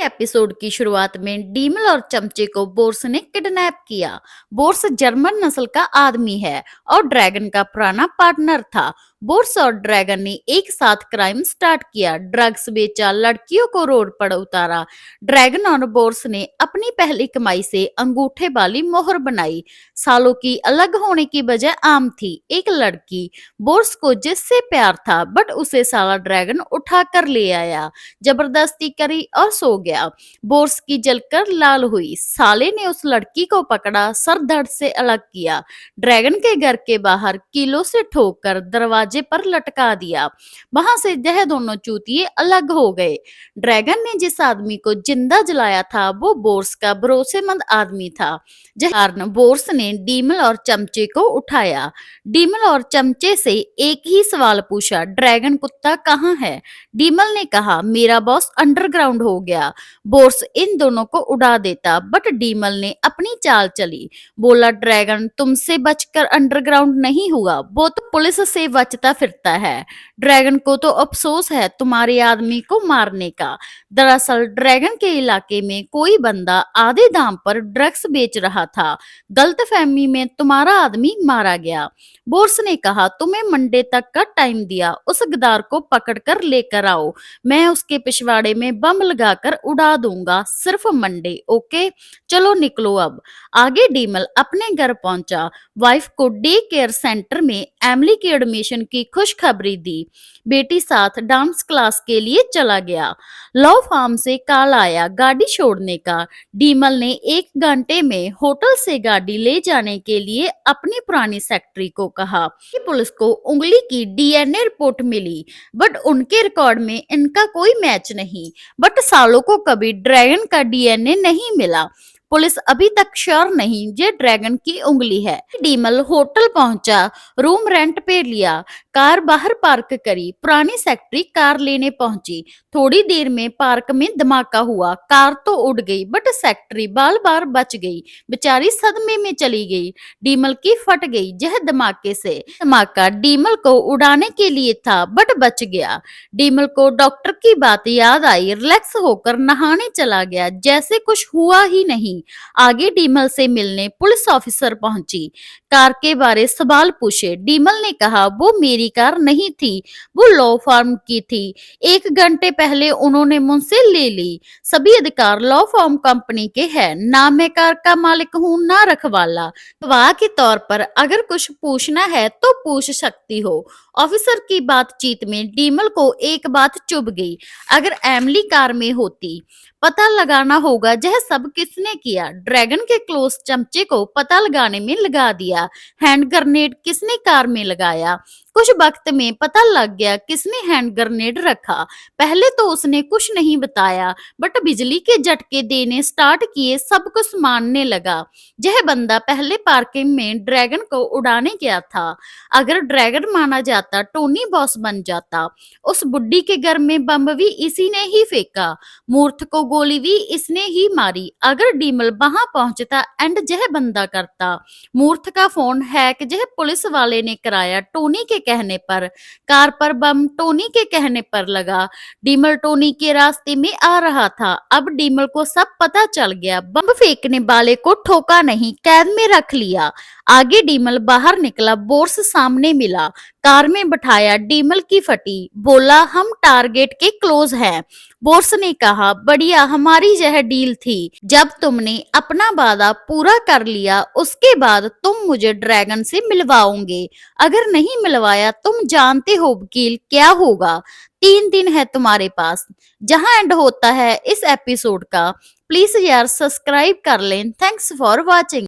Episode की शुरुआत में डीमल और चमचे को बोर्स ने किडनैप किया। बोर्स जर्मन नस्ल का आदमी है और ड्रैगन का पुराना पार्टनर था। बोर्स और ड्रैगन ने एक साथ क्राइम स्टार्ट किया, ड्रग्स बेचा, लड़कियों को रोड पर उतारा। ड्रैगन और बोर्स ने अपनी पहली कमाई से अंगूठे वाली मोहर बनाई। सालों की अलग होने की वजह आम थी, एक लड़की। बोर्स को जिससे प्यार था बट उसे साला ड्रैगन उठा कर ले आया, जबरदस्ती करी और सो गया। बोर्स की जलकर लाल हुई। साले ने उस लड़की को पकड़ा, सर धड़ से अलग किया, ड्रैगन के घर के बाहर कीलों से ठोक कर दरवाजे पर लटका दिया। वहां से यह दोनों चूतिए अलग हो गए। ड्रैगन ने जिस आदमी को जिंदा जलाया था वो बोर्स का भरोसेमंद आदमी था। जिस कारण बोर्स ने डीमल और चमचे को उठाया। डीमल और चमचे से एक ही सवाल पूछा, ड्रैगन कुत्ता कहाँ है? डीमल ने कहा, मेरा बॉस अंडरग्राउंड हो गया। बोर्स इन दोनों को उड़ा देता बट डीमल ने अपनी चाल चली। बोला, ड्रैगन तुमसे बचकर अंडरग्राउंड नहीं हुआ, वो तो पुलिस से बचता फिरता है। ड्रैगन को तो अफसोस है तुम्हारे आदमी को मारने का। दरअसल ड्रैगन के इलाके में कोई बंदा आधे दाम पर ड्रग्स बेच रहा था। गलतफहमी में तुम्हारा आदमी मारा गया। बोर्स ने कहा, तुम्हें मंडे तक का टाइम दिया, उस गद्दार को पकड़कर लेकर आओ। मैं उसके पिछवाड़े में बम लगाकर उड़ा दूंगा, सिर्फ मंडे, ओके? चलो निकलो अब। आगे डीमल अपने घर पहुंचा। वाइफ को डे केयर सेंटर में एमिली की एडमिशन की खुशखबरी दी। बेटी साथ डांस क्लास के लिए चला गया। लॉ फार्म से कॉल आया गाड़ी छोड़ने का। डीमल ने 1 घंटे में होटल से गाड़ी ले जाने के लिए अपनी पुरानी सेक्रेटरी को कहा कि पुलिस को उंगली की डीएनए रिपोर्ट मिली बट उनके रिकॉर्ड में इनका कोई मैच नहीं। बट सालों को कभी ड्रैगन का डीएनए नहीं मिला। पुलिस अभी तक श्योर नहीं ये ड्रैगन की उंगली है। डीमल होटल पहुंचा, रूम रेंट पे लिया, कार बाहर पार्क करी। पुरानी सेक्रेटरी कार लेने पहुंची। थोड़ी देर में पार्क में धमाका हुआ। कार तो उड़ गई बट सेक्रेटरी बाल बार बच गई। बेचारी सदमे में चली गई। डीमल की फट गई यह धमाके से। धमाका डीमल को उड़ाने के लिए था बट बच गया। डीमल को डॉक्टर की बात याद आई, रिलैक्स होकर नहाने चला गया जैसे कुछ हुआ ही नहीं। आगे डीमल से मिलने पुलिस ऑफिसर पहुंची। कार के बारे सवाल पूछे। डीमल ने कहा, वो मेरी कार नहीं थी, वो लॉ फर्म की थी। 1 घंटे पहले उन्होंने मुझसे ले ली। सभी अधिकार लॉ फर्म कंपनी के हैं, ना मैं कार का मालिक हूँ ना रखवाला। गवाह के तौर पर अगर कुछ पूछना है तो पूछ सकती हो। ऑफिसर की बातचीत में डीमल को एक बात चुभ गई, अगर एमिली कार में होती। पता लगाना होगा यह सब किसने किया। ड्रैगन के क्लोज चमचे को पता लगाने में लगा दिया। हैंड ग्रेनेड किसने कार में लगाया। कुछ वक्त में पता लग गया किसने हैंड ग्रेनेड रखा। पहले तो उसने कुछ नहीं बताया बट बिजली के झटके देने स्टार्ट किए, सब कुछ मानने लगा। यह बंदा पहले पार्किंग में ड्रैगन को उड़ाने गया था। अगर ड्रैगन माना जाता टोनी बॉस बन जाता। उस बुड्ढी के घर में बम भी इसी ने ही फेंका। मूर्ख को गोली भी इसने ही मारी। अगर डीमल वहां पहुंचता एंड यह बंदा करता। मूर्ख का फोन हैक यह पुलिस वाले ने कराया टोनी के कहने पर। कार पर बम टोनी के कहने पर लगा। डीमल टोनी के रास्ते में आ रहा था। अब डीमल को सब पता चल गया। बम फेंकने वाले को ठोका नहीं, कैद में रख लिया। आगे डीमल बाहर निकला, बोर्स सामने मिला, कार में बैठाया। डीमल की फटी, बोला, हम टारगेट के क्लोज हैं। बोर्स ने कहा, बढ़िया, हमारी यह डील थी। जब तुमने अपना वादा पूरा कर लिया उसके बाद तुम मुझे ड्रैगन से मिलवाओगे। अगर नहीं मिलवाया तुम जानते हो वकील क्या होगा। 3 दिन है तुम्हारे पास। जहां एंड होता है इस एपिसोड का। प्लीज यार सब्सक्राइब कर लें। Thanks for watching.